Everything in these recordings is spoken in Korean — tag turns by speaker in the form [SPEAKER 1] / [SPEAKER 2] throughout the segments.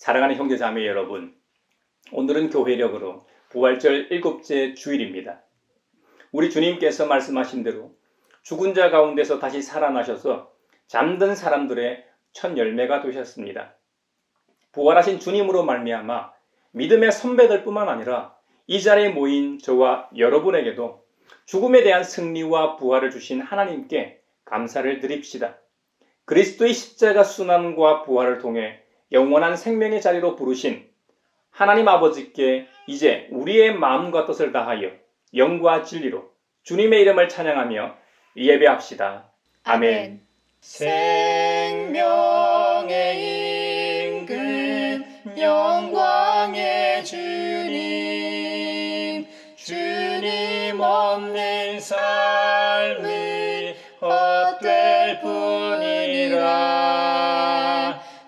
[SPEAKER 1] 사랑하는 형제자매 여러분, 오늘은 교회력으로 부활절 7째 주일입니다. 우리 주님께서 말씀하신 대로 죽은 자 가운데서 다시 살아나셔서 잠든 사람들의 첫 열매가 되셨습니다. 부활하신 주님으로 말미암아 믿음의 선배들뿐만 아니라 이 자리에 모인 저와 여러분에게도 죽음에 대한 승리와 부활을 주신 하나님께 감사를 드립시다. 그리스도의 십자가 순환과 부활을 통해 영원한 생명의 자리로 부르신 하나님 아버지께 이제 우리의 마음과 뜻을 다하여 영과 진리로 주님의 이름을 찬양하며 예배합시다. 아멘.
[SPEAKER 2] 생명의 임금 영광의 주님 없는 삶을 헛될 뿐이라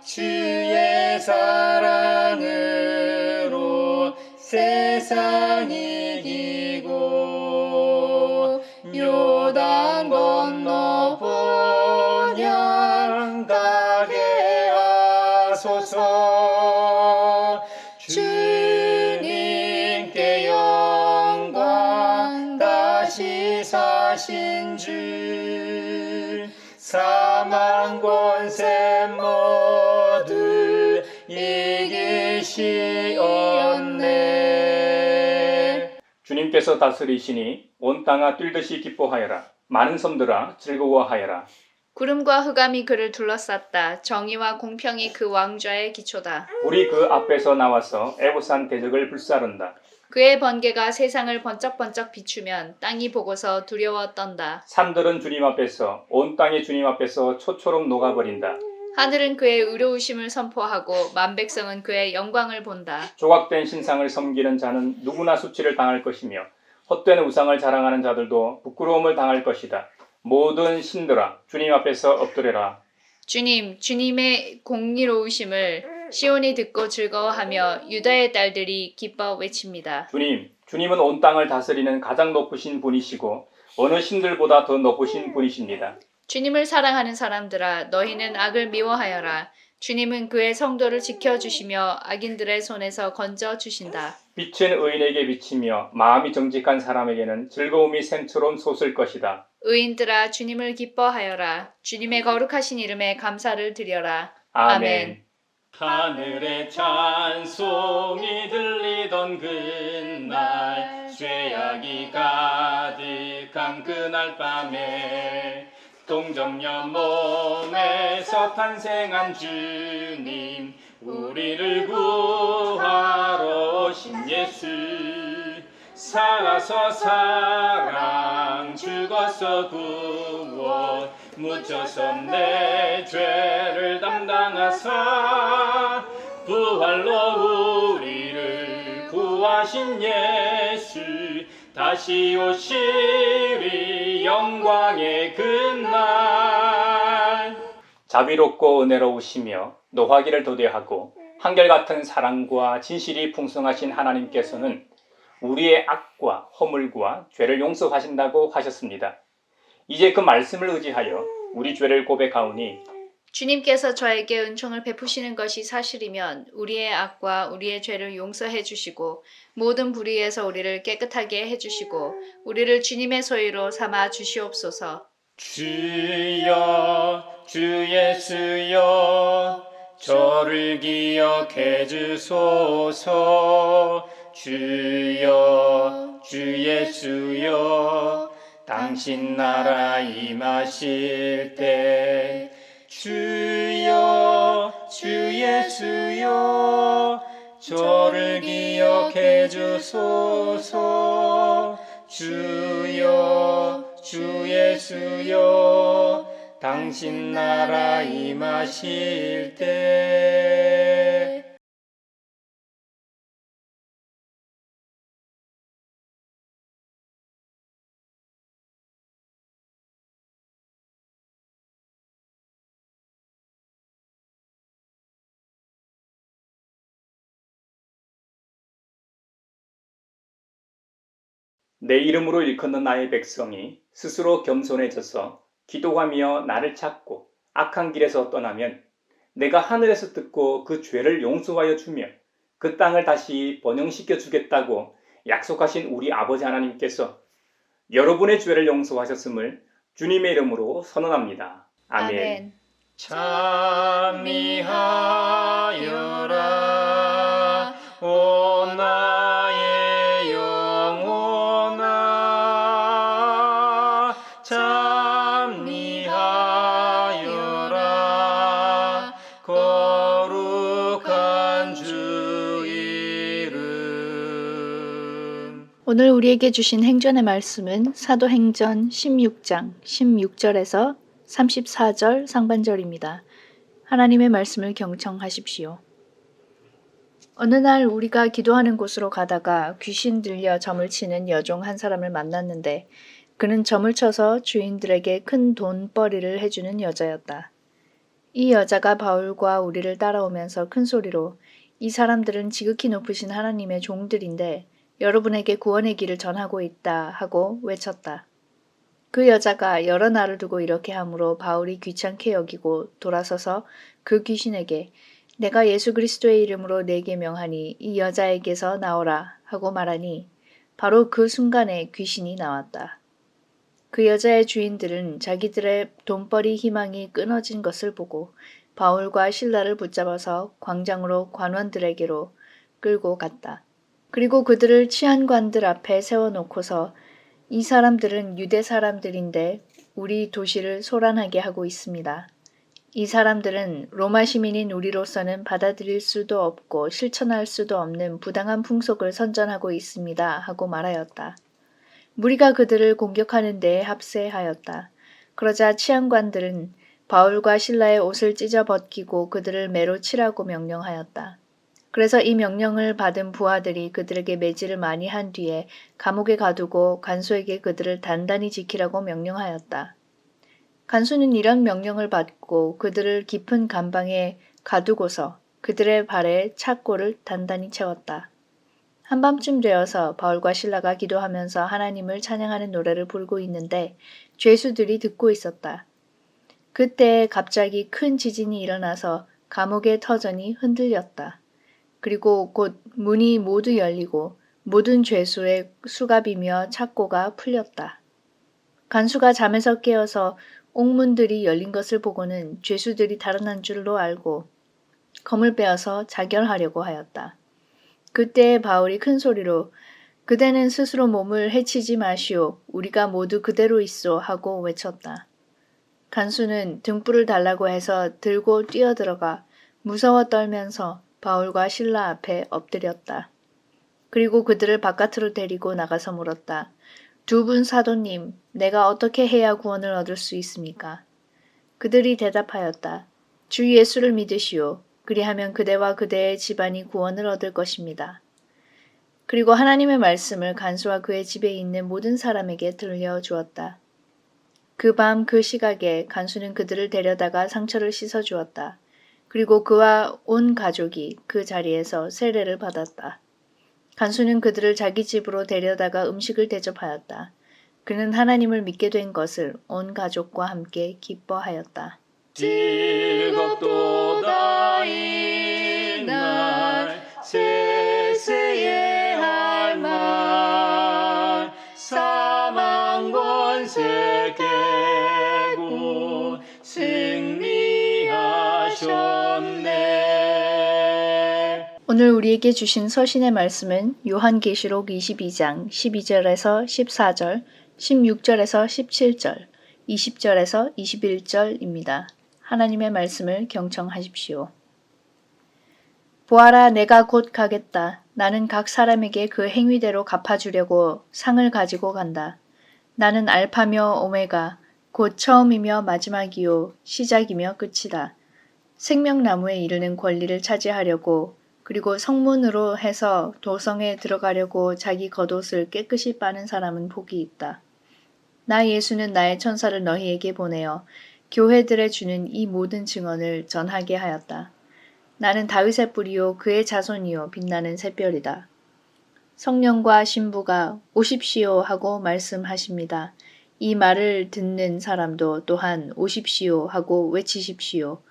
[SPEAKER 2] 주의 사랑으로 세상 이기고 요단 건너 본향 가게 하소서. 주님께 영광 다시 사신 주 사망 권세 모두 이기시었네.
[SPEAKER 1] 주님께서 다스리시니 온 땅아 뛸듯이 기뻐하여라. 많은 섬들아 즐거워하여라.
[SPEAKER 3] 구름과 흑암이 그를 둘러쌌다. 정의와 공평이 그 왕좌의 기초다.
[SPEAKER 1] 우리 그 앞에서 나와서 애보산 대적을 불사른다.
[SPEAKER 3] 그의 번개가 세상을 번쩍번쩍 비추면 땅이 보고서 두려워 떤다.
[SPEAKER 1] 산들은 주님 앞에서 온 땅이 주님 앞에서 초처럼 녹아버린다.
[SPEAKER 3] 하늘은 그의 의로우심을 선포하고 만백성은 그의 영광을 본다.
[SPEAKER 1] 조각된 신상을 섬기는 자는 누구나 수치를 당할 것이며 헛된 우상을 자랑하는 자들도 부끄러움을 당할 것이다. 모든 신들아 주님 앞에서 엎드려라.
[SPEAKER 3] 주님의 공의로우심을 시온이 듣고 즐거워하며 유다의 딸들이 기뻐 외칩니다.
[SPEAKER 1] 주님은 온 땅을 다스리는 가장 높으신 분이시고 어느 신들보다 더 높으신 분이십니다.
[SPEAKER 3] 주님을 사랑하는 사람들아, 너희는 악을 미워하여라. 주님은 그의 성도를 지켜주시며 악인들의 손에서 건져주신다.
[SPEAKER 1] 빛은 의인에게 비치며 마음이 정직한 사람에게는 즐거움이 샘처럼 솟을 것이다.
[SPEAKER 3] 의인들아, 주님을 기뻐하여라. 주님의 거룩하신 이름에 감사를 드려라.
[SPEAKER 1] 아멘.
[SPEAKER 2] 하늘의 찬송이 들리던 그날 죄악이 가득한 그날 밤에 동정녀 몸에서 탄생한 주님 우리를 구하러 오신 예수 살아서 사랑 죽어서 구원 묻혀서 내 죄를 담당하사 부활로 우리를 구하신 예수 다시 오시리 영광의 그날.
[SPEAKER 1] 자비롭고 은혜로우시며 노하기를 도대하고 한결같은 사랑과 진실이 풍성하신 하나님께서는 우리의 악과 허물과 죄를 용서하신다고 하셨습니다. 이제 그 말씀을 의지하여 우리 죄를 고백하오니
[SPEAKER 3] 주님께서 저에게 은총을 베푸시는 것이 사실이면 우리의 악과 우리의 죄를 용서해 주시고 모든 불의에서 우리를 깨끗하게 해주시고 우리를 주님의 소유로 삼아 주시옵소서.
[SPEAKER 2] 주여 주 예수여 저를 기억해 주소서. 주여 주 예수여 당신 나라 임하실 때 주여 주 예수여 저를 기억해 주소서. 주여 주 예수여 당신 나라 임하실 때.
[SPEAKER 1] 내 이름으로 일컫는 나의 백성이 스스로 겸손해져서 기도하며 나를 찾고 악한 길에서 떠나면 내가 하늘에서 듣고 그 죄를 용서하여 주며 그 땅을 다시 번영시켜 주겠다고 약속하신 우리 아버지 하나님께서 여러분의 죄를 용서하셨음을 주님의 이름으로 선언합니다. 아멘.
[SPEAKER 2] 찬미하여라 오 나의 영혼아 찬미하여라 거룩한 주 이름.
[SPEAKER 3] 오늘 우리에게 주신 행전의 말씀은 사도행전 16장 16절에서 34절 상반절입니다. 하나님의 말씀을 경청하십시오. 어느 날 우리가 기도하는 곳으로 가다가 귀신 들려 점을 치는 여종 한 사람을 만났는데 그는 점을 쳐서 주인들에게 큰 돈벌이를 해주는 여자였다. 이 여자가 바울과 우리를 따라오면서 큰 소리로 이 사람들은 지극히 높으신 하나님의 종들인데 여러분에게 구원의 길을 전하고 있다 하고 외쳤다. 그 여자가 여러 날을 두고 이렇게 하므로 바울이 귀찮게 여기고 돌아서서 그 귀신에게 내가 예수 그리스도의 이름으로 네게 명하니 이 여자에게서 나오라 하고 말하니 바로 그 순간에 귀신이 나왔다. 그 여자의 주인들은 자기들의 돈벌이 희망이 끊어진 것을 보고 바울과 실라를 붙잡아서 광장으로 관원들에게로 끌고 갔다. 그리고 그들을 치안관들 앞에 세워놓고서 이 사람들은 유대 사람들인데 우리 도시를 소란하게 하고 있습니다. 이 사람들은 로마 시민인 우리로서는 받아들일 수도 없고 실천할 수도 없는 부당한 풍속을 선전하고 있습니다 하고 말하였다. 무리가 그들을 공격하는 데에 합세하였다. 그러자 치안관들은 바울과 실라의 옷을 찢어 벗기고 그들을 매로 치라고 명령하였다. 그래서 이 명령을 받은 부하들이 그들에게 매질을 많이 한 뒤에 감옥에 가두고 간수에게 그들을 단단히 지키라고 명령하였다. 간수는 이런 명령을 받고 그들을 깊은 감방에 가두고서 그들의 발에 착고를 단단히 채웠다. 한밤쯤 되어서 바울과 실라가 기도하면서 하나님을 찬양하는 노래를 부르고 있는데 죄수들이 듣고 있었다. 그때 갑자기 큰 지진이 일어나서 감옥의 터전이 흔들렸다. 그리고 곧 문이 모두 열리고 모든 죄수의 수갑이며 착고가 풀렸다. 간수가 잠에서 깨어서 옥문들이 열린 것을 보고는 죄수들이 달아난 줄로 알고 검을 빼어서 자결하려고 하였다. 그때 바울이 큰 소리로 그대는 스스로 몸을 해치지 마시오. 우리가 모두 그대로 있소 하고 외쳤다. 간수는 등불을 달라고 해서 들고 뛰어들어가 무서워 떨면서 바울과 실라 앞에 엎드렸다. 그리고 그들을 바깥으로 데리고 나가서 물었다. 두 분 사도님, 내가 어떻게 해야 구원을 얻을 수 있습니까? 그들이 대답하였다. 주 예수를 믿으시오. 그리하면 그대와 그대의 집안이 구원을 얻을 것입니다. 그리고 하나님의 말씀을 간수와 그의 집에 있는 모든 사람에게 들려주었다. 그 밤 그 시각에 간수는 그들을 데려다가 상처를 씻어주었다. 그리고 그와 온 가족이 그 자리에서 세례를 받았다. 간수는 그들을 자기 집으로 데려다가 음식을 대접하였다. 그는 하나님을 믿게 된 것을 온 가족과 함께 기뻐하였다.
[SPEAKER 2] 즐겁도다 이날 세세의 할말 사망 권세 깨고 승리하셨네.
[SPEAKER 3] 오늘 우리에게 주신 서신의 말씀은 요한계시록 22장 12절에서 14절, 16절에서 17절, 20절에서 21절입니다. 하나님의 말씀을 경청하십시오. 보아라, 내가 곧 가겠다. 나는 각 사람에게 그 행위대로 갚아주려고 상을 가지고 간다. 나는 알파며 오메가, 곧 처음이며 마지막이요 시작이며 끝이다. 생명나무에 이르는 권리를 차지하려고 그리고 성문으로 해서 도성에 들어가려고 자기 겉옷을 깨끗이 빠는 사람은 복이 있다. 나 예수는 나의 천사를 너희에게 보내어 교회들에 주는 이 모든 증언을 전하게 하였다. 나는 다윗의 뿌리요 그의 자손이요 빛나는 샛별이다. 성령과 신부가 오십시오 하고 말씀하십니다. 이 말을 듣는 사람도 또한 오십시오 하고 외치십시오.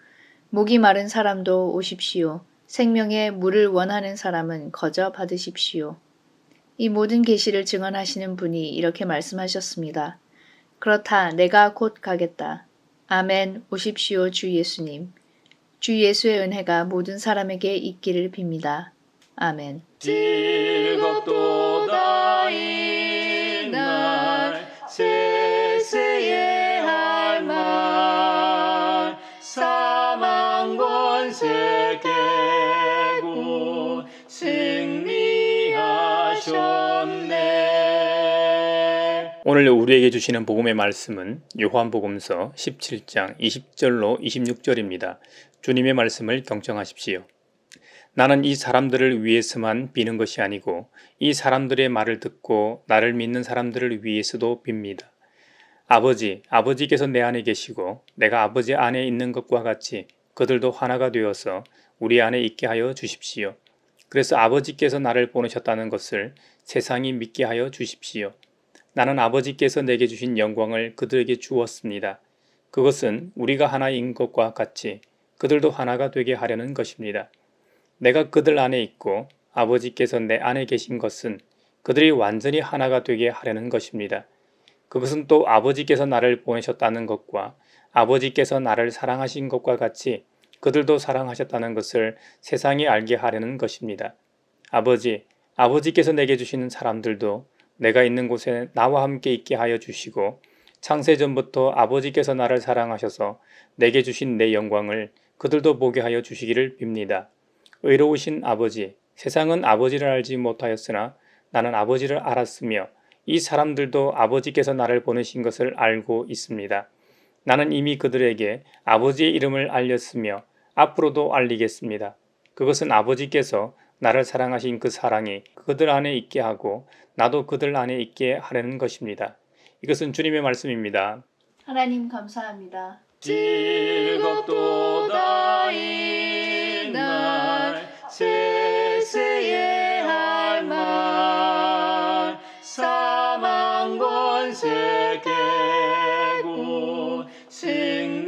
[SPEAKER 3] 목이 마른 사람도 오십시오. 생명의 물을 원하는 사람은 거저 받으십시오. 이 모든 계시를 증언하시는 분이 이렇게 말씀하셨습니다. 그렇다 내가 곧 가겠다. 아멘. 오십시오 주 예수님. 주 예수의 은혜가 모든 사람에게 있기를 빕니다. 아멘.
[SPEAKER 2] 즐겁도다 이날 세세의 할말 사망 권세 깨고 승리하셨네.
[SPEAKER 1] 오늘 우리에게 주시는 복음의 말씀은 요한복음서 17장 20절로 26절입니다. 주님의 말씀을 경청하십시오. 나는 이 사람들을 위해서만 비는 것이 아니고 이 사람들의 말을 듣고 나를 믿는 사람들을 위해서도 빕니다. 아버지께서 내 안에 계시고 내가 아버지 안에 있는 것과 같이 그들도 하나가 되어서 우리 안에 있게 하여 주십시오. 그래서 아버지께서 나를 보내셨다는 것을 세상이 믿게 하여 주십시오. 나는 아버지께서 내게 주신 영광을 그들에게 주었습니다. 그것은 우리가 하나인 것과 같이 그들도 하나가 되게 하려는 것입니다. 내가 그들 안에 있고 아버지께서 내 안에 계신 것은 그들이 완전히 하나가 되게 하려는 것입니다. 그것은 또 아버지께서 나를 보내셨다는 것과 아버지께서 나를 사랑하신 것과 같이 그들도 사랑하셨다는 것을 세상이 알게 하려는 것입니다. 아버지께서 내게 주시는 사람들도 내가 있는 곳에 나와 함께 있게 하여 주시고 창세전부터 아버지께서 나를 사랑하셔서 내게 주신 내 영광을 그들도 보게 하여 주시기를 빕니다. 의로우신 아버지, 세상은 아버지를 알지 못하였으나 나는 아버지를 알았으며 이 사람들도 아버지께서 나를 보내신 것을 알고 있습니다. 나는 이미 그들에게 아버지의 이름을 알렸으며 앞으로도 알리겠습니다. 그것은 아버지께서 나를 사랑하신 그 사랑이 그들 안에 있게 하고 나도 그들 안에 있게 하려는 것입니다. 이것은 주님의 말씀입니다.
[SPEAKER 3] 하나님 감사합니다.
[SPEAKER 2] 즐겁도다 이날 세세의 할말 사망 권세 깨고 승리하셨네.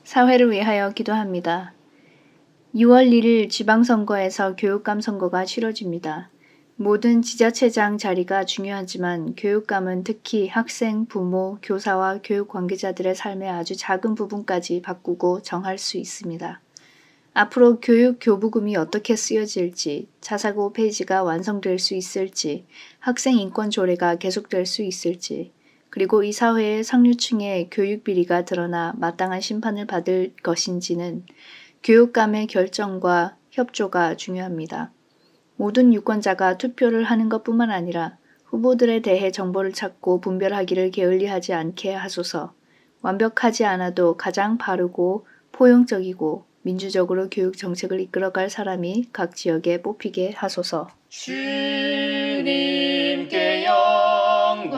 [SPEAKER 3] 사회를 위하여 기도합니다. 6월 1일 지방선거에서 교육감 선거가 치러집니다. 모든 지자체장 자리가 중요하지만 교육감은 특히 학생, 부모, 교사와 교육 관계자들의 삶의 아주 작은 부분까지 바꾸고 정할 수 있습니다. 앞으로 교육 교부금이 어떻게 쓰여질지, 자사고 폐지가 완성될 수 있을지, 학생 인권 조례가 계속될 수 있을지, 그리고 이 사회의 상류층의 교육 비리가 드러나 마땅한 심판을 받을 것인지는 교육감의 결정과 협조가 중요합니다. 모든 유권자가 투표를 하는 것뿐만 아니라 후보들에 대해 정보를 찾고 분별하기를 게을리하지 않게 하소서. 완벽하지 않아도 가장 바르고 포용적이고 민주적으로 교육 정책을 이끌어갈 사람이 각 지역에 뽑히게 하소서.
[SPEAKER 2] 주님께 영광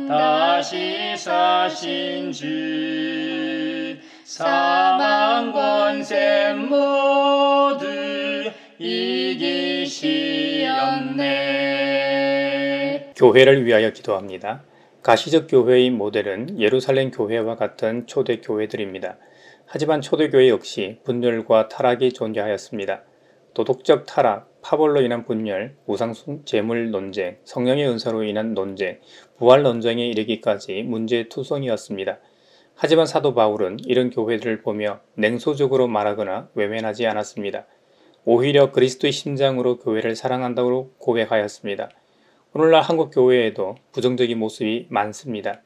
[SPEAKER 2] 다시 사신 주 사망 권세 모두 이기시었네.
[SPEAKER 1] 교회를 위하여 기도합니다. 가시적 교회의 모델은 예루살렘 교회와 같은 초대 교회들입니다. 하지만 초대교회 역시 분열과 타락이 존재하였습니다. 도덕적 타락, 파벌로 인한 분열, 우상 제물 논쟁, 성령의 은사로 인한 논쟁, 부활 논쟁에 이르기까지 문제투성이었습니다. 하지만 사도 바울은 이런 교회들을 보며 냉소적으로 말하거나 외면하지 않았습니다. 오히려 그리스도의 심장으로 교회를 사랑한다고 고백하였습니다. 오늘날 한국 교회에도 부정적인 모습이 많습니다.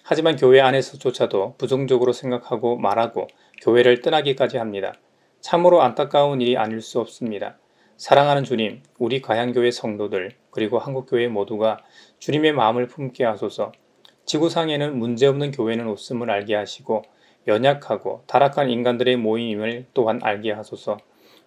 [SPEAKER 1] 하지만 교회 안에서조차도 부정적으로 생각하고 말하고 교회를 떠나기까지 합니다. 참으로 안타까운 일이 아닐 수 없습니다. 사랑하는 주님, 우리 가양교회 성도들 그리고 한국교회 모두가 주님의 마음을 품게 하소서. 지구상에는 문제없는 교회는 없음을 알게 하시고 연약하고 타락한 인간들의 모임임을 또한 알게 하소서.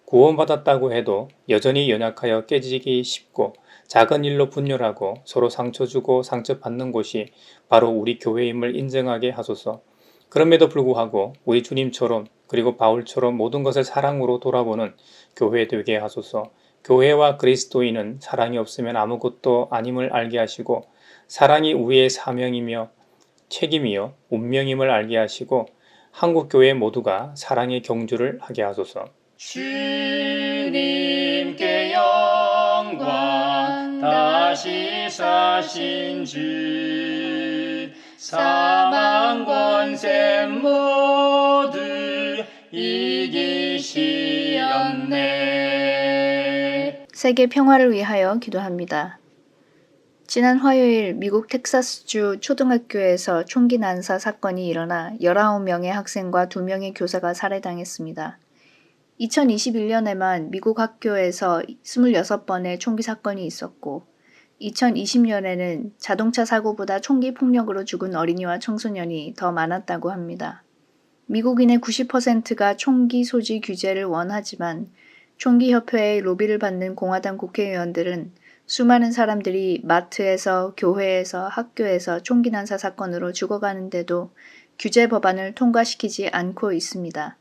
[SPEAKER 1] 구원받았다고 해도 여전히 연약하여 깨지기 쉽고 작은 일로 분열하고 서로 상처 주고 상처받는 곳이 바로 우리 교회임을 인정하게 하소서. 그럼에도 불구하고 우리 주님처럼 그리고 바울처럼 모든 것을 사랑으로 돌아보는 교회 되게 하소서. 교회와 그리스도인은 사랑이 없으면 아무것도 아님을 알게 하시고 사랑이 우리의 사명이며 책임이요 운명임을 알게 하시고 한국교회 모두가 사랑의 경주를 하게 하소서.
[SPEAKER 2] 주님께 영광 다시 사신 주 사망 권세 모두 이기시었네.
[SPEAKER 3] 세계 평화를 위하여 기도합니다. 지난 화요일 미국 텍사스주 초등학교에서 총기 난사 사건이 일어나 19명의 학생과 2명의 교사가 살해당했습니다. 2021년에만 미국 학교에서 26번의 총기 사건이 있었고 2020년에는 자동차 사고보다 총기 폭력으로 죽은 어린이와 청소년이 더 많았다고 합니다. 미국인의 90%가 총기 소지 규제를 원하지만 총기협회의 로비를 받는 공화당 국회의원들은 수많은 사람들이 마트에서, 교회에서, 학교에서 총기 난사 사건으로 죽어가는데도 규제 법안을 통과시키지 않고 있습니다.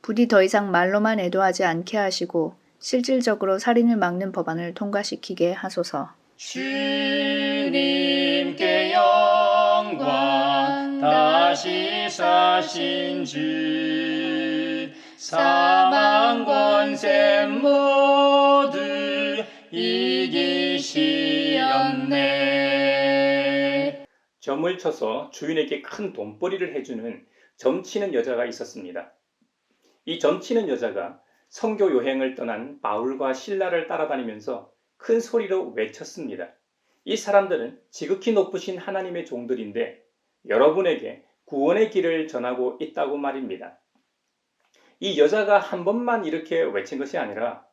[SPEAKER 3] 부디 더 이상 말로만 애도하지 않게 하시고 실질적으로 살인을 막는 법안을 통과시키게 하소서.
[SPEAKER 2] 주님께 영광 다시 사신 주 사망 권세 모두 이기시었네.
[SPEAKER 1] 점을 쳐서 주인에게 큰 돈벌이를 해주는 점치는 여자가 있었습니다. 이 점치는 여자가 선교 여행을 떠난 바울과 실라를 따라다니면서 큰 소리로 외쳤습니다. 이 사람들은 지극히 높으신 하나님의 종들인데 여러분에게 구원의 길을 전하고 있다고 말입니다. 이 여자가 한 번만 이렇게 외친 것이 아니라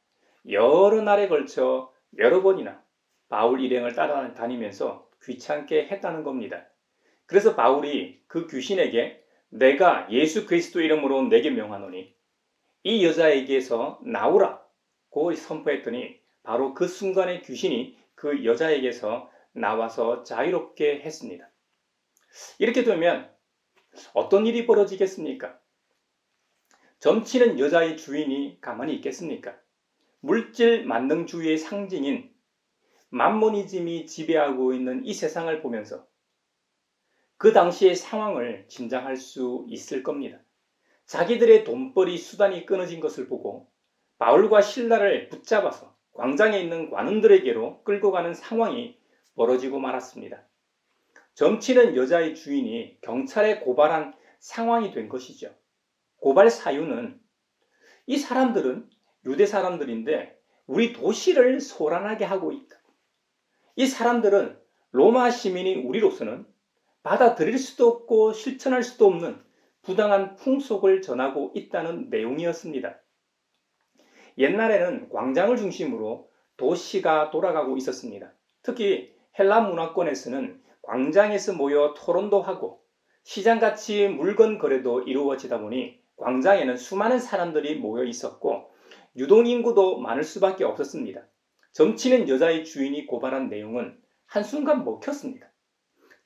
[SPEAKER 1] 여러 날에 걸쳐 여러 번이나 바울 일행을 따라다니면서 귀찮게 했다는 겁니다. 그래서 바울이 그 귀신에게 내가 예수 그리스도 이름으로 내게 명하노니 이 여자에게서 나오라고 선포했더니 바로 그 순간에 귀신이 그 여자에게서 나와서 자유롭게 했습니다. 이렇게 되면 어떤 일이 벌어지겠습니까? 점치는 여자의 주인이 가만히 있겠습니까? 물질 만능주의의 상징인 만모니즘이 지배하고 있는 이 세상을 보면서 그 당시의 상황을 짐작할 수 있을 겁니다. 자기들의 돈벌이 수단이 끊어진 것을 보고 바울과 실라를 붙잡아서 광장에 있는 관원들에게로 끌고 가는 상황이 벌어지고 말았습니다. 점치는 여자의 주인이 경찰에 고발한 상황이 된 것이죠. 고발 사유는 이 사람들은 유대 사람들인데 우리 도시를 소란하게 하고 있다. 이 사람들은 로마 시민인 우리로서는 받아들일 수도 없고 실천할 수도 없는 부당한 풍속을 전하고 있다는 내용이었습니다. 옛날에는 광장을 중심으로 도시가 돌아가고 있었습니다. 특히 헬라 문화권에서는 광장에서 모여 토론도 하고 시장같이 물건 거래도 이루어지다 보니 광장에는 수많은 사람들이 모여 있었고 유동인구도 많을 수밖에 없었습니다. 점치는 여자의 주인이 고발한 내용은 한순간 먹혔습니다.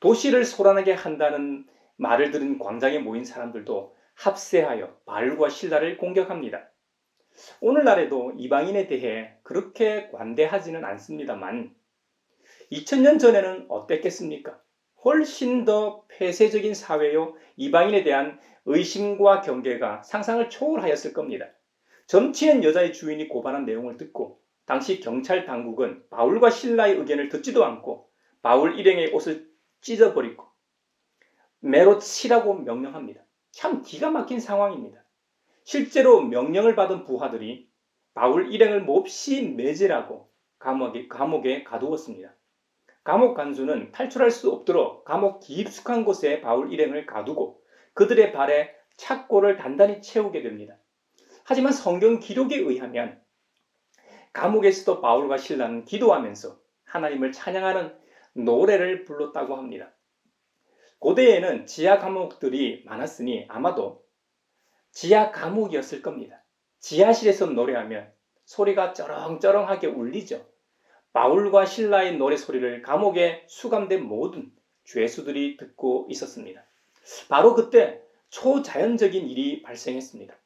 [SPEAKER 1] 도시를 소란하게 한다는 말을 들은 광장에 모인 사람들도 합세하여 바울과 실라를 공격합니다. 오늘날에도 이방인에 대해 그렇게 관대하지는 않습니다만 2000년 전에는 어땠겠습니까? 훨씬 더 폐쇄적인 사회요 이방인에 대한 의심과 경계가 상상을 초월하였을 겁니다. 점치는 여자의 주인이 고발한 내용을 듣고 당시 경찰 당국은 바울과 실라의 의견을 듣지도 않고 바울 일행의 옷을 찢어버리고 매로 치라고 명령합니다. 참 기가 막힌 상황입니다. 실제로 명령을 받은 부하들이 바울 일행을 몹시 매질하고 감옥에 가두었습니다. 감옥 간수는 탈출할 수 없도록 감옥 깊숙한 곳에 바울 일행을 가두고 그들의 발에 착고를 단단히 채우게 됩니다. 하지만 성경 기록에 의하면 감옥에서도 바울과 실라는 기도하면서 하나님을 찬양하는 노래를 불렀다고 합니다. 고대에는 지하 감옥들이 많았으니 아마도 지하 감옥이었을 겁니다. 지하실에서 노래하면 소리가 쩌렁쩌렁하게 울리죠. 바울과 신라의 노래 소리를 감옥에 수감된 모든 죄수들이 듣고 있었습니다. 바로 그때 초자연적인 일이 발생했습니다.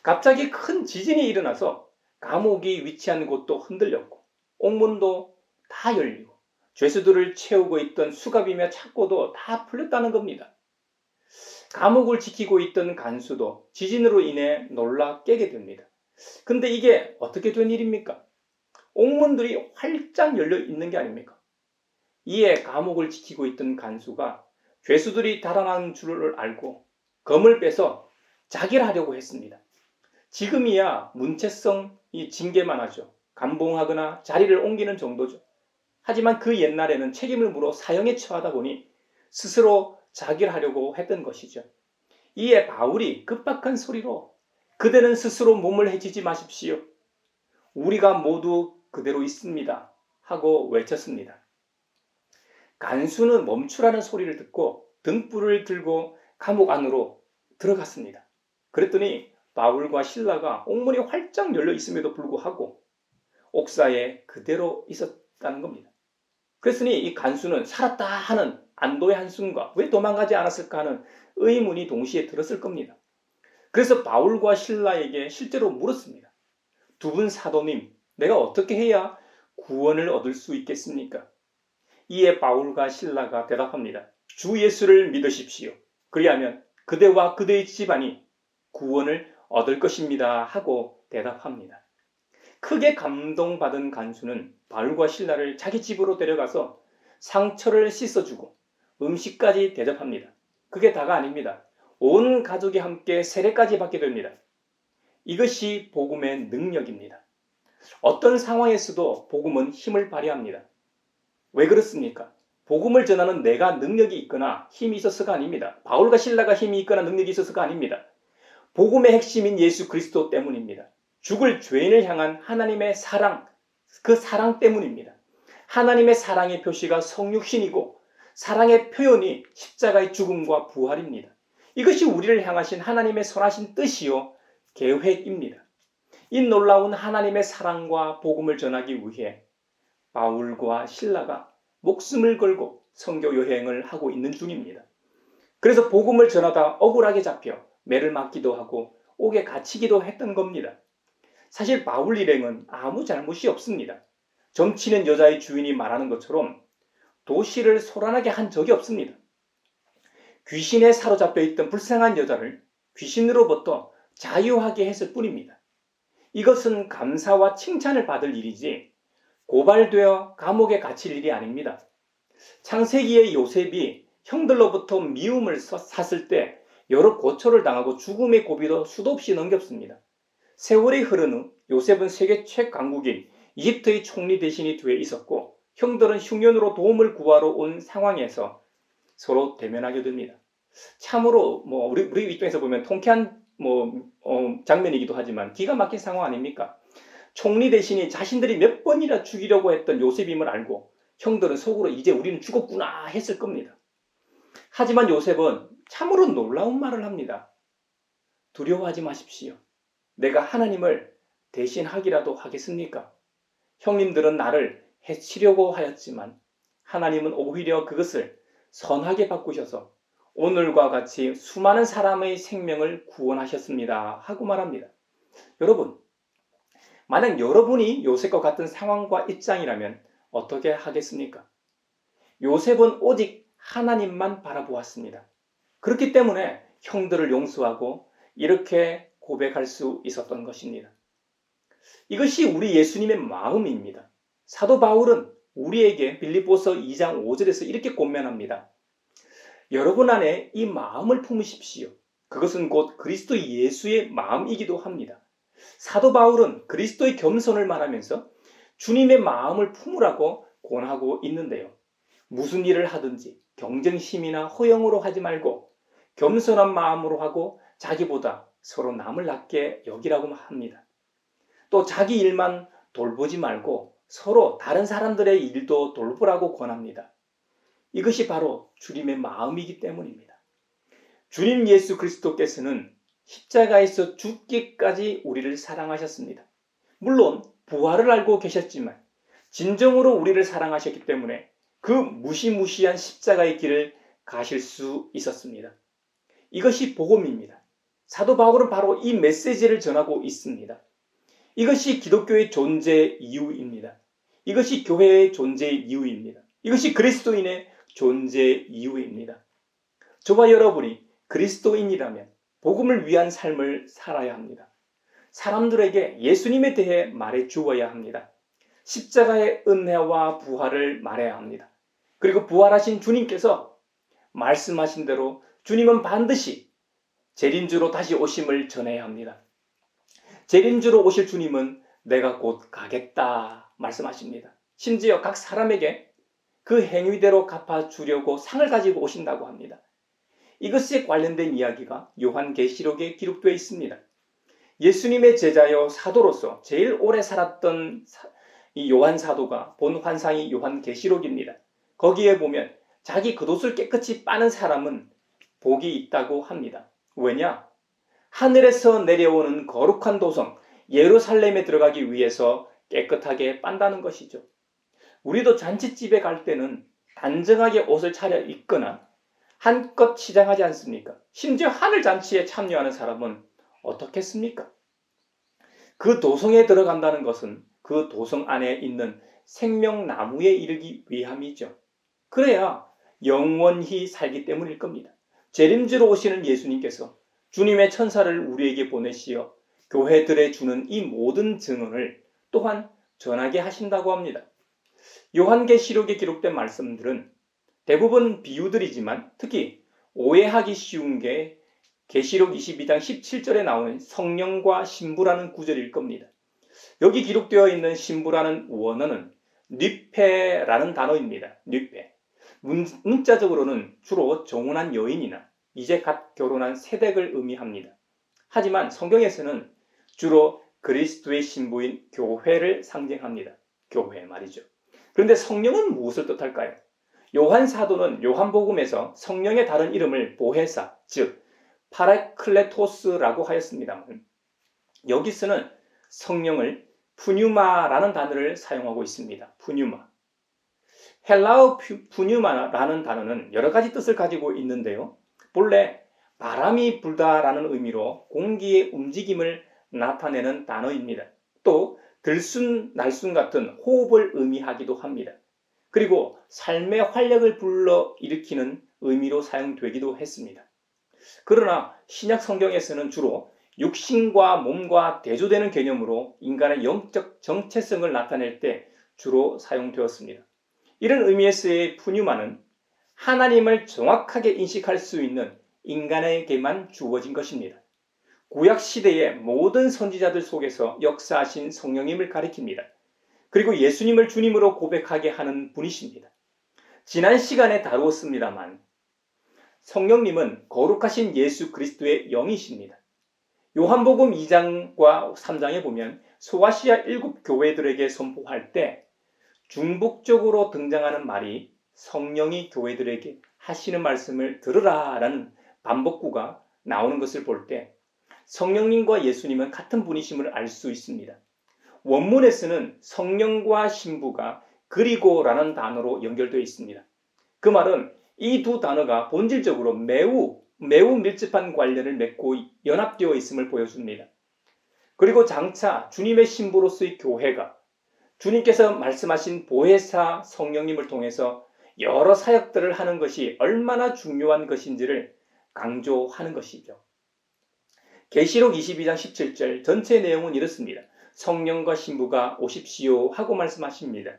[SPEAKER 1] 갑자기 큰 지진이 일어나서 감옥이 위치한 곳도 흔들렸고 옥문도 다 열리고 죄수들을 채우고 있던 수갑이며 착고도 다 풀렸다는 겁니다. 감옥을 지키고 있던 간수도 지진으로 인해 놀라 깨게 됩니다. 근데 이게 어떻게 된 일입니까? 옥문들이 활짝 열려 있는 게 아닙니까? 이에 감옥을 지키고 있던 간수가 죄수들이 달아난 줄을 알고 검을 빼서 자기를 하려고 했습니다. 지금이야 문체성이 징계만 하죠. 감봉하거나 자리를 옮기는 정도죠. 하지만 그 옛날에는 책임을 물어 사형에 처하다 보니 스스로 자기를 하려고 했던 것이죠. 이에 바울이 급박한 소리로 그대는 스스로 몸을 해치지 마십시오. 우리가 모두 그대로 있습니다. 하고 외쳤습니다. 간수는 멈추라는 소리를 듣고 등불을 들고 감옥 안으로 들어갔습니다. 그랬더니 바울과 실라가 옥문이 활짝 열려 있음에도 불구하고 옥사에 그대로 있었다는 겁니다. 그랬으니 이 간수는 살았다 하는 안도의 한숨과 왜 도망가지 않았을까 하는 의문이 동시에 들었을 겁니다. 그래서 바울과 실라에게 실제로 물었습니다. 두 분 사도님, 내가 어떻게 해야 구원을 얻을 수 있겠습니까? 이에 바울과 실라가 대답합니다. 주 예수를 믿으십시오. 그리하면 그대와 그대의 집안이 구원을 얻을 것입니다. 하고 대답합니다. 크게 감동받은 간수는 바울과 실라를 자기 집으로 데려가서 상처를 씻어주고 음식까지 대접합니다. 그게 다가 아닙니다. 온 가족이 함께 세례까지 받게 됩니다. 이것이 복음의 능력입니다. 어떤 상황에서도 복음은 힘을 발휘합니다. 왜 그렇습니까? 복음을 전하는 내가 능력이 있거나 힘이 있어서가 아닙니다. 바울과 실라가 힘이 있거나 능력이 있어서가 아닙니다. 복음의 핵심인 예수 그리스도 때문입니다. 죽을 죄인을 향한 하나님의 사랑, 그 사랑 때문입니다. 하나님의 사랑의 표시가 성육신이고 사랑의 표현이 십자가의 죽음과 부활입니다. 이것이 우리를 향하신 하나님의 선하신 뜻이요 계획입니다. 이 놀라운 하나님의 사랑과 복음을 전하기 위해 바울과 실라가 목숨을 걸고 선교 여행을 하고 있는 중입니다. 그래서 복음을 전하다 억울하게 잡혀 매를 맞기도 하고 옥에 갇히기도 했던 겁니다. 사실 바울 일행은 아무 잘못이 없습니다. 점치는 여자의 주인이 말하는 것처럼 도시를 소란하게 한 적이 없습니다. 귀신에 사로잡혀 있던 불쌍한 여자를 귀신으로부터 자유하게 했을 뿐입니다. 이것은 감사와 칭찬을 받을 일이지 고발되어 감옥에 갇힐 일이 아닙니다. 창세기의 요셉이 형들로부터 미움을 샀을 때 여러 고초를 당하고 죽음의 고비도 수도 없이 넘겼습니다. 세월이 흐른 후 요셉은 세계 최강국인 이집트의 총리 대신이 되어 있었고 형들은 흉년으로 도움을 구하러 온 상황에서 서로 대면하게 됩니다. 참으로 우리 입장에서 보면 통쾌한 장면이기도 하지만 기가 막힌 상황 아닙니까? 총리 대신이 자신들이 몇 번이나 죽이려고 했던 요셉임을 알고 형들은 속으로 이제 우리는 죽었구나 했을 겁니다. 하지만 요셉은 참으로 놀라운 말을 합니다. 두려워하지 마십시오. 내가 하나님을 대신하기라도 하겠습니까? 형님들은 나를 해치려고 하였지만 하나님은 오히려 그것을 선하게 바꾸셔서 오늘과 같이 수많은 사람의 생명을 구원하셨습니다. 하고 말합니다. 여러분, 만약 여러분이 요셉과 같은 상황과 입장이라면 어떻게 하겠습니까? 요셉은 오직 하나님만 바라보았습니다. 그렇기 때문에 형들을 용서하고 이렇게 고백할 수 있었던 것입니다. 이것이 우리 예수님의 마음입니다. 사도 바울은 우리에게 빌립보서 2장 5절에서 이렇게 권면합니다. 여러분 안에 이 마음을 품으십시오. 그것은 곧 그리스도 예수의 마음이기도 합니다. 사도 바울은 그리스도의 겸손을 말하면서 주님의 마음을 품으라고 권하고 있는데요. 무슨 일을 하든지 경쟁심이나 허영으로 하지 말고 겸손한 마음으로 하고 자기보다 서로 남을 낮게 여기라고 합니다. 또 자기 일만 돌보지 말고 서로 다른 사람들의 일도 돌보라고 권합니다. 이것이 바로 주님의 마음이기 때문입니다. 주님 예수 그리스도께서는 십자가에서 죽기까지 우리를 사랑하셨습니다. 물론 부활을 알고 계셨지만 진정으로 우리를 사랑하셨기 때문에 그 무시무시한 십자가의 길을 가실 수 있었습니다. 이것이 복음입니다. 사도 바울은 바로 이 메시지를 전하고 있습니다. 이것이 기독교의 존재 이유입니다. 이것이 교회의 존재 이유입니다. 이것이 그리스도인의 존재 이유입니다. 저와 여러분이 그리스도인이라면 복음을 위한 삶을 살아야 합니다. 사람들에게 예수님에 대해 말해 주어야 합니다. 십자가의 은혜와 부활을 말해야 합니다. 그리고 부활하신 주님께서 말씀하신 대로 주님은 반드시 재림주로 다시 오심을 전해야 합니다. 재림주로 오실 주님은 내가 곧 가겠다 말씀하십니다. 심지어 각 사람에게 그 행위대로 갚아주려고 상을 가지고 오신다고 합니다. 이것에 관련된 이야기가 요한계시록에 기록되어 있습니다. 예수님의 제자여 사도로서 제일 오래 살았던 이 요한 사도가 본 환상이 요한계시록입니다. 거기에 보면 자기 겉옷을 깨끗이 빠는 사람은 복이 있다고 합니다. 왜냐? 하늘에서 내려오는 거룩한 도성 예루살렘에 들어가기 위해서 깨끗하게 빤다는 것이죠. 우리도 잔치집에 갈 때는 단정하게 옷을 차려 입거나 한껏 치장하지 않습니까? 심지어 하늘 잔치에 참여하는 사람은 어떻겠습니까? 그 도성에 들어간다는 것은 그 도성 안에 있는 생명나무에 이르기 위함이죠. 그래야 영원히 살기 때문일 겁니다. 재림주로 오시는 예수님께서 주님의 천사를 우리에게 보내시어 교회들에 주는 이 모든 증언을 또한 전하게 하신다고 합니다. 요한계시록에 기록된 말씀들은 대부분 비유들이지만 특히 오해하기 쉬운 게 계시록 22장 17절에 나오는 성령과 신부라는 구절일 겁니다. 여기 기록되어 있는 신부라는 원어는 뉘페라는 단어입니다. 뉘페. 문자적으로는 주로 정혼한 여인이나 이제 갓 결혼한 새댁을 의미합니다. 하지만 성경에서는 주로 그리스도의 신부인 교회를 상징합니다. 교회 말이죠. 그런데 성령은 무엇을 뜻할까요? 요한 사도는 요한복음에서 성령의 다른 이름을 보혜사, 즉 파라클레토스라고 하였습니다만 여기서는 성령을 푸뉴마라는 단어를 사용하고 있습니다. 푸뉴마. 헬라어 푸뉴마라는 단어는 여러 가지 뜻을 가지고 있는데요. 본래 바람이 불다라는 의미로 공기의 움직임을 나타내는 단어입니다. 또 들숨 날숨 같은 호흡을 의미하기도 합니다. 그리고 삶의 활력을 불러일으키는 의미로 사용되기도 했습니다. 그러나 신약 성경에서는 주로 육신과 몸과 대조되는 개념으로 인간의 영적 정체성을 나타낼 때 주로 사용되었습니다. 이런 의미에서의 푸뉴마는 하나님을 정확하게 인식할 수 있는 인간에게만 주어진 것입니다. 구약 시대의 모든 선지자들 속에서 역사하신 성령님을 가리킵니다. 그리고 예수님을 주님으로 고백하게 하는 분이십니다. 지난 시간에 다루었습니다만 성령님은 거룩하신 예수 그리스도의 영이십니다. 요한복음 2장과 3장에 보면 소아시아 7교회들에게 선포할 때 중복적으로 등장하는 말이 성령이 교회들에게 하시는 말씀을 들으라 라는 반복구가 나오는 것을 볼 때 성령님과 예수님은 같은 분이심을 알 수 있습니다. 원문에서는 성령과 신부가 그리고라는 단어로 연결되어 있습니다. 그 말은 이 두 단어가 본질적으로 매우 밀접한 관련을 맺고 연합되어 있음을 보여줍니다. 그리고 장차 주님의 신부로서의 교회가 주님께서 말씀하신 보혜사 성령님을 통해서 여러 사역들을 하는 것이 얼마나 중요한 것인지를 강조하는 것이죠. 계시록 22장 17절 전체 내용은 이렇습니다. 성령과 신부가 오십시오 하고 말씀하십니다.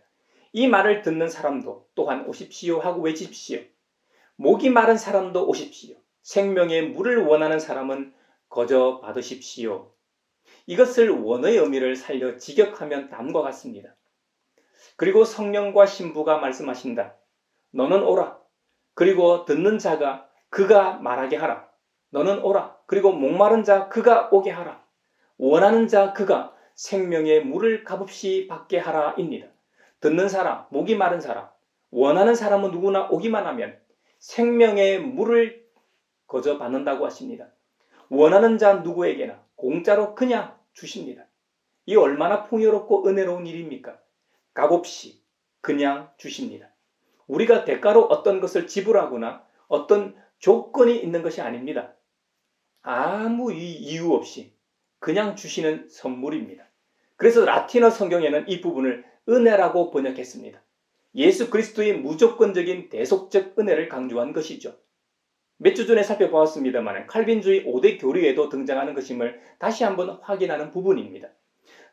[SPEAKER 1] 이 말을 듣는 사람도 또한 오십시오 하고 외칩시오. 목이 마른 사람도 오십시오. 생명의 물을 원하는 사람은 거저 받으십시오. 이것을 원어의 의미를 살려 직역하면 다음과 같습니다. 그리고 성령과 신부가 말씀하신다. 너는 오라. 그리고 듣는 자가 그가 말하게 하라. 너는 오라. 그리고 목마른 자 그가 오게 하라. 원하는 자 그가 생명의 물을 값없이 받게 하라 입니다. 듣는 사람, 목이 마른 사람, 원하는 사람은 누구나 오기만 하면 생명의 물을 거저 받는다고 하십니다. 원하는 자 누구에게나 공짜로 그냥 주십니다. 이 얼마나 풍요롭고 은혜로운 일입니까? 값없이 그냥 주십니다. 우리가 대가로 어떤 것을 지불하거나 어떤 조건이 있는 것이 아닙니다. 아무 이유 없이 그냥 주시는 선물입니다. 그래서 라틴어 성경에는 이 부분을 은혜라고 번역했습니다. 예수 그리스도의 무조건적인 대속적 은혜를 강조한 것이죠. 몇 주 전에 살펴보았습니다만 칼빈주의 5대 교리에도 등장하는 것임을 다시 한번 확인하는 부분입니다.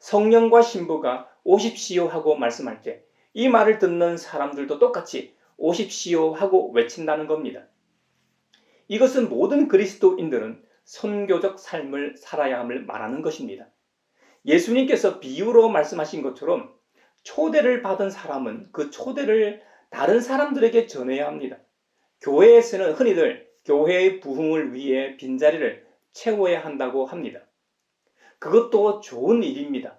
[SPEAKER 1] 성령과 신부가 오십시오 하고 말씀할 때 이 말을 듣는 사람들도 똑같이 오십시오 하고 외친다는 겁니다. 이것은 모든 그리스도인들은 선교적 삶을 살아야 함을 말하는 것입니다. 예수님께서 비유로 말씀하신 것처럼 초대를 받은 사람은 그 초대를 다른 사람들에게 전해야 합니다. 교회에서는 흔히들 교회의 부흥을 위해 빈자리를 채워야 한다고 합니다. 그것도 좋은 일입니다.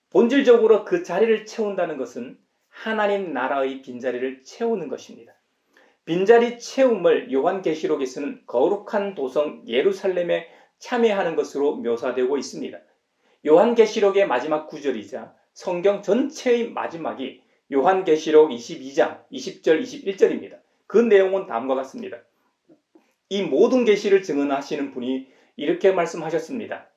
[SPEAKER 1] 본질적으로 그 자리를 채운다는 것은 하나님 나라의 빈자리를 채우는 것입니다. 빈자리 채움을 요한계시록에서는 거룩한 도성 예루살렘에 참여하는 것으로 묘사되고 있습니다. 요한계시록의 마지막 구절이자 성경 전체의 마지막이 요한계시록 22장 20절 21절입니다. 그 내용은 다음과 같습니다. 이 모든 계시를 증언하시는 분이 이렇게 말씀하셨습니다.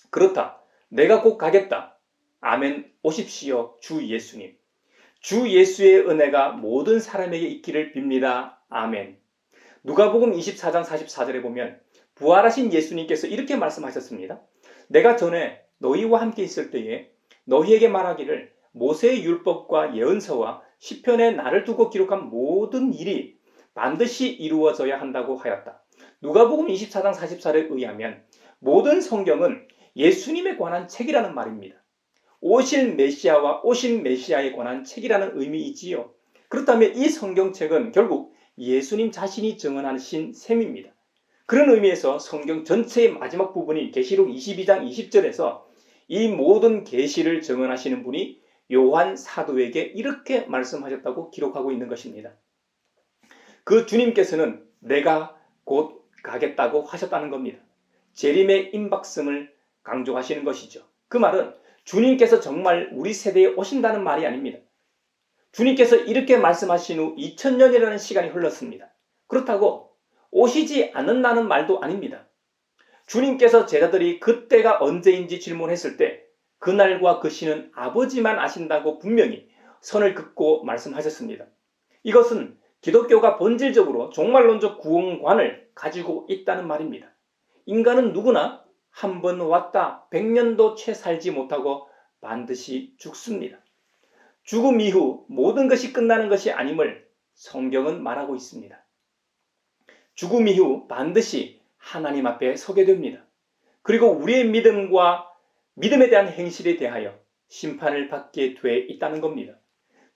[SPEAKER 1] 그렇다. 내가 곧 가겠다. 아멘. 오십시오. 주 예수님. 주 예수의 은혜가 모든 사람에게 있기를 빕니다. 아멘. 누가복음 24장 44절에 보면 부활하신 예수님께서 이렇게 말씀하셨습니다. 내가 전에 너희와 함께 있을 때에 너희에게 말하기를 모세의 율법과 예언서와 시편에 나를 두고 기록한 모든 일이 반드시 이루어져야 한다고 하였다. 누가복음 24장 44절에 의하면 모든 성경은 예수님에 관한 책이라는 말입니다. 오실 메시아와 오신 메시아에 관한 책이라는 의미이지요. 그렇다면 이 성경책은 결국 예수님 자신이 증언하신 셈입니다. 그런 의미에서 성경 전체의 마지막 부분인 계시록 22장 20절에서 이 모든 계시를 증언하시는 분이 요한 사도에게 이렇게 말씀하셨다고 기록하고 있는 것입니다. 그 주님께서는 내가 곧 가겠다고 하셨다는 겁니다. 재림의 임박성을 강조하시는 것이죠. 그 말은 주님께서 정말 우리 세대에 오신다는 말이 아닙니다. 주님께서 이렇게 말씀하신 후 2000년이라는 시간이 흘렀습니다. 그렇다고 오시지 않는다는 말도 아닙니다. 주님께서 제자들이 그때가 언제인지 질문했을 때 그날과 그 시는 아버지만 아신다고 분명히 선을 긋고 말씀하셨습니다. 이것은 기독교가 본질적으로 종말론적 구원관을 가지고 있다는 말입니다. 인간은 누구나 한 번 왔다 100년도 채 살지 못하고 반드시 죽습니다. 죽음 이후 모든 것이 끝나는 것이 아님을 성경은 말하고 있습니다. 죽음 이후 반드시 하나님 앞에 서게 됩니다. 그리고 우리의 믿음과 믿음에 대한 행실에 대하여 심판을 받게 돼 있다는 겁니다.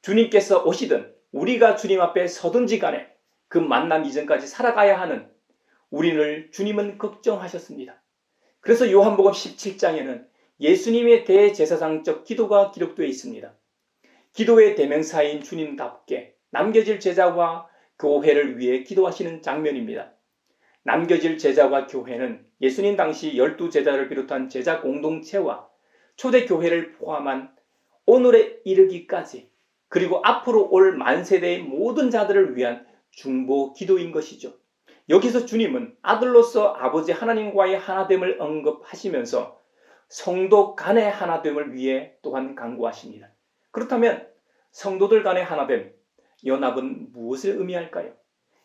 [SPEAKER 1] 주님께서 오시든 우리가 주님 앞에 서든지 간에 그 만남 이전까지 살아가야 하는 우리를 주님은 걱정하셨습니다. 그래서 요한복음 17장에는 예수님의 대제사장적 기도가 기록되어 있습니다. 기도의 대명사인 주님답게 남겨질 제자와 교회를 위해 기도하시는 장면입니다. 남겨질 제자와 교회는 예수님 당시 12제자를 비롯한 제자 공동체와 초대교회를 포함한 오늘에 이르기까지 그리고 앞으로 올 만세대의 모든 자들을 위한 중보 기도인 것이죠. 여기서 주님은 아들로서 아버지 하나님과의 하나됨을 언급하시면서 성도 간의 하나됨을 위해 또한 강구하십니다. 그렇다면 성도들 간의 하나됨, 연합은 무엇을 의미할까요?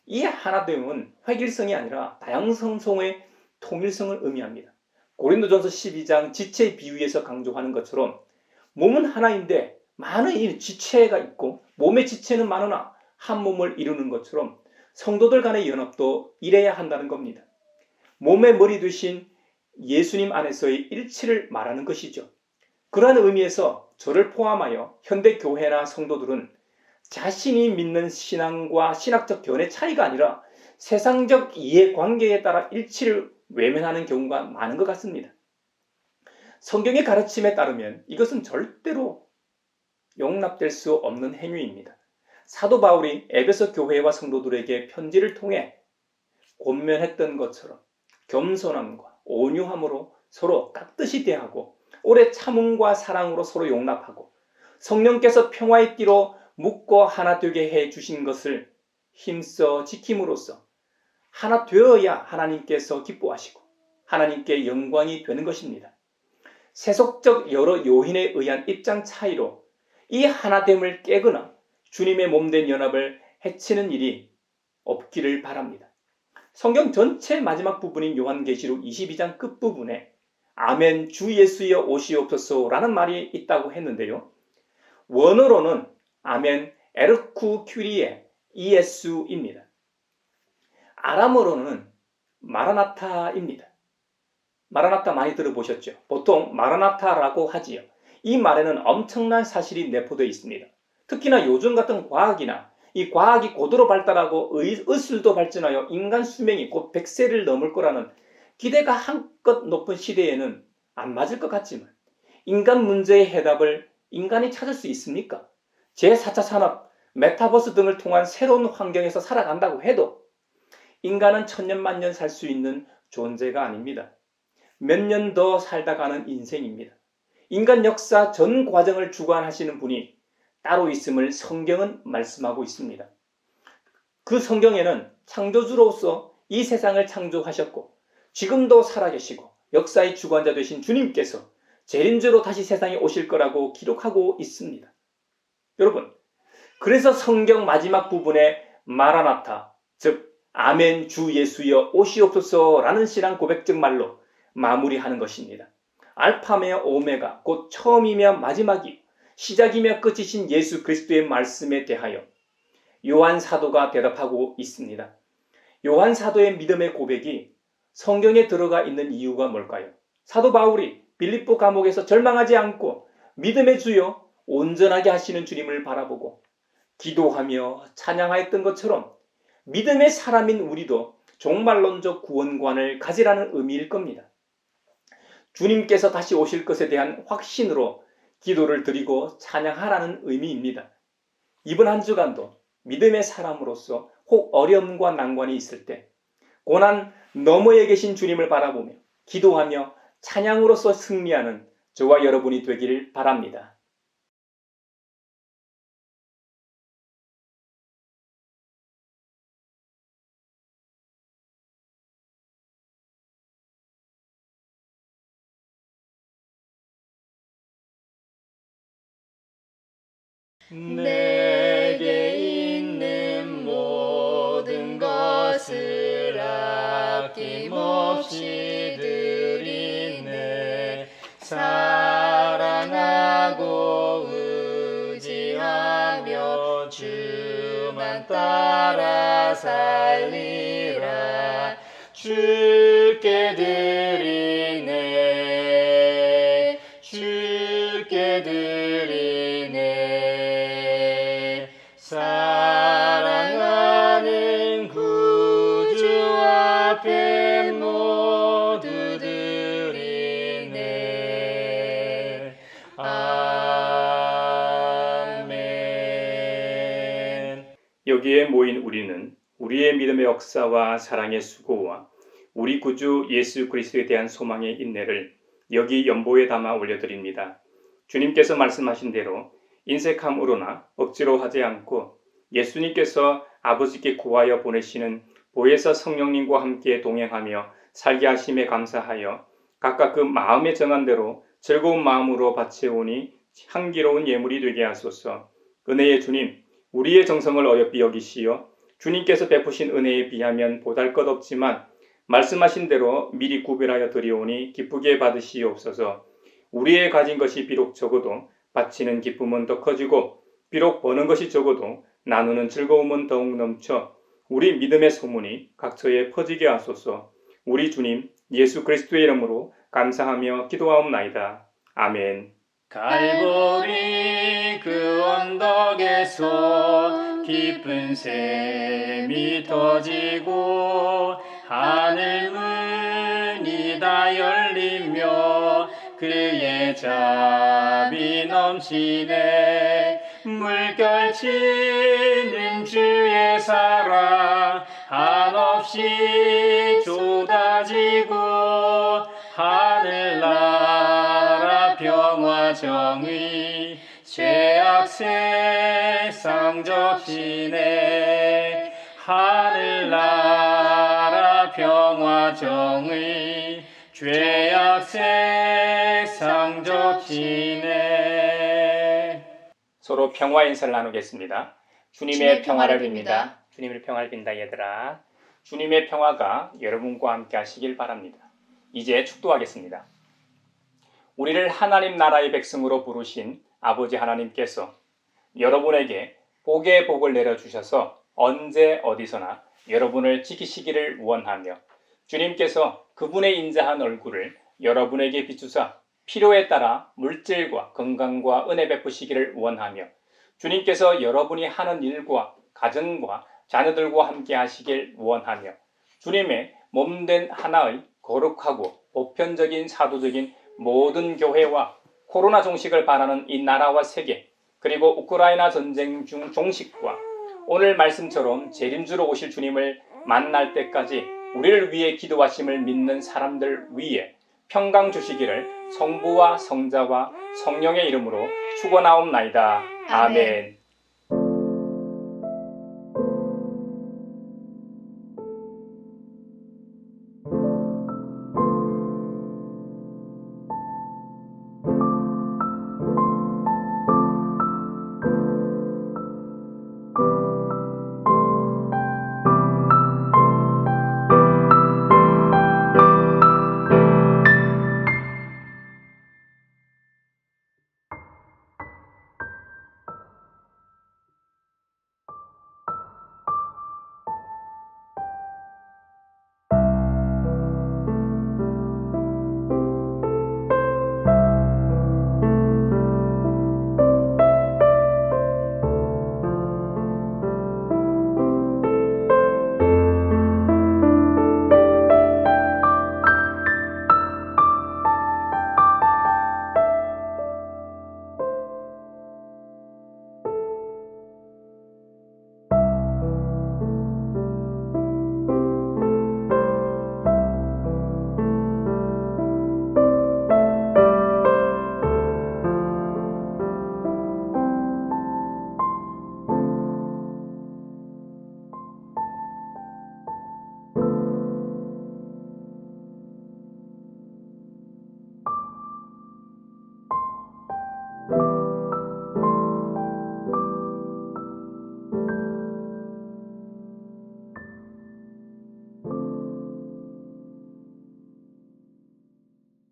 [SPEAKER 1] 이 하나됨은 획일성이 아니라 다양성의 통일성을 의미합니다. 고린도전서 12장 지체의 비유에서 강조하는 것처럼 몸은 하나인데 많은 지체가 있고 몸의 지체는 많으나 한 몸을 이루는 것처럼 성도들 간의 연합도 이래야 한다는 겁니다. 몸의 머리 되신 예수님 안에서의 일치를 말하는 것이죠. 그러한 의미에서 저를 포함하여 현대 교회나 성도들은 자신이 믿는 신앙과 신학적 견해 차이가 아니라 세상적 이해관계에 따라 일치를 외면하는 경우가 많은 것 같습니다. 성경의 가르침에 따르면 이것은 절대로 용납될 수 없는 행위입니다. 사도 바울이 에베소 교회와 성도들에게 편지를 통해 권면했던 것처럼 겸손함과 온유함으로 서로 깍듯이 대하고 오래 참음과 사랑으로 서로 용납하고 성령께서 평화의 띠로 묶고 하나 되게 해 주신 것을 힘써 지킴으로써 하나 되어야 하나님께서 기뻐하시고 하나님께 영광이 되는 것입니다. 세속적 여러 요인에 의한 입장 차이로 이 하나됨을 깨거나 주님의 몸된 연합을 해치는 일이 없기를 바랍니다. 성경 전체 마지막 부분인 요한계시록 22장 끝부분에 아멘 주 예수여 오시옵소서라는 말이 있다고 했는데요. 원어로는 아멘 에르쿠 큐리에 이예수입니다. 아람어로는 마라나타입니다. 마라나타 많이 들어보셨죠? 보통 마라나타라고 하지요. 이 말에는 엄청난 사실이 내포되어 있습니다. 특히나 요즘 같은 과학이나 이 과학이 고도로 발달하고 의술도 발전하여 인간 수명이 곧 100세를 넘을 거라는 기대가 한껏 높은 시대에는 안 맞을 것 같지만 인간 문제의 해답을 인간이 찾을 수 있습니까? 제4차 산업, 메타버스 등을 통한 새로운 환경에서 살아간다고 해도 인간은 천년만년 살 수 있는 존재가 아닙니다. 몇 년 더 살다 가는 인생입니다. 인간 역사 전 과정을 주관하시는 분이 따로 있음을 성경은 말씀하고 있습니다. 그 성경에는 창조주로서 이 세상을 창조하셨고 지금도 살아계시고 역사의 주관자 되신 주님께서 재림주로 다시 세상에 오실 거라고 기록하고 있습니다. 여러분, 그래서 성경 마지막 부분에 마라나타, 즉 아멘 주 예수여 오시옵소서라는 신앙 고백적 말로 마무리하는 것입니다. 알파며 오메가, 곧 처음이며 마지막이 시작이며 끝이신 예수 그리스도의 말씀에 대하여 요한 사도가 대답하고 있습니다. 요한 사도의 믿음의 고백이 성경에 들어가 있는 이유가 뭘까요? 사도 바울이 빌립보 감옥에서 절망하지 않고 믿음의 주여 온전하게 하시는 주님을 바라보고 기도하며 찬양하였던 것처럼 믿음의 사람인 우리도 종말론적 구원관을 가지라는 의미일 겁니다. 주님께서 다시 오실 것에 대한 확신으로 기도를 드리고 찬양하라는 의미입니다. 이번 한 주간도 믿음의 사람으로서 혹 어려움과 난관이 있을 때 고난 너머에 계신 주님을 바라보며 기도하며 찬양으로서 승리하는 저와 여러분이 되기를 바랍니다.
[SPEAKER 2] 내게 있는 모든 것을 아낌없이 드리네. 사랑하고 의지하며 주만 따라 살리라. 주께 드리네. 주께 드리네. 사랑하는 구주 앞에 모두 드리네. 아멘.
[SPEAKER 1] 여기에 모인 우리는 우리의 믿음의 역사와 사랑의 수고와 우리 구주 예수 그리스도에 대한 소망의 인내를 여기 연보에 담아 올려드립니다. 주님께서 말씀하신 대로 인색함으로나 억지로 하지 않고 예수님께서 아버지께 구하여 보내시는 보혜사 성령님과 함께 동행하며 살게 하심에 감사하여 각각 그 마음에 정한 대로 즐거운 마음으로 바쳐오니 향기로운 예물이 되게 하소서. 은혜의 주님, 우리의 정성을 어여삐 여기시어 주님께서 베푸신 은혜에 비하면 보잘것없지만 말씀하신 대로 미리 구별하여 드리오니 기쁘게 받으시옵소서. 우리의 가진 것이 비록 적어도 바치는 기쁨은 더 커지고 비록 버는 것이 적어도 나누는 즐거움은 더욱 넘쳐 우리 믿음의 소문이 각처에 퍼지게 하소서. 우리 주님 예수 그리스도의 이름으로 감사하며 기도하옵나이다. 아멘.
[SPEAKER 2] 갈보리 그 언덕에서 깊은 샘이 터지고 하늘 문이 다 열리며 그의 자비 넘치네. 물결치는 주의 사랑 한없이 쏟아지고 하늘나라 평화 정의 죄악 세상 접시네. 하늘나라 평화 정의 죄악 세상 접시네.
[SPEAKER 1] 서로 평화 인사를 나누겠습니다. 주님의 평화를 빕니다. 주님의 평화를 빈다 얘들아. 주님의 평화가 여러분과 함께 하시길 바랍니다. 이제 축도하겠습니다. 우리를 하나님 나라의 백성으로 부르신 아버지 하나님께서 여러분에게 복의 복을 내려주셔서 언제 어디서나 여러분을 지키시기를 원하며 주님께서 그분의 인자한 얼굴을 여러분에게 비추사 필요에 따라 물질과 건강과 은혜 베푸시기를 원하며 주님께서 여러분이 하는 일과 가정과 자녀들과 함께 하시길 원하며 주님의 몸된 하나의 거룩하고 보편적인 사도적인 모든 교회와 코로나 종식을 바라는 이 나라와 세계 그리고 우크라이나 전쟁 중 종식과 오늘 말씀처럼 재림주로 오실 주님을 만날 때까지 우리를 위해 기도하심을 믿는 사람들 위에 평강 주시기를 성부와 성자와 성령의 이름으로 축원하옵나이다. 아멘.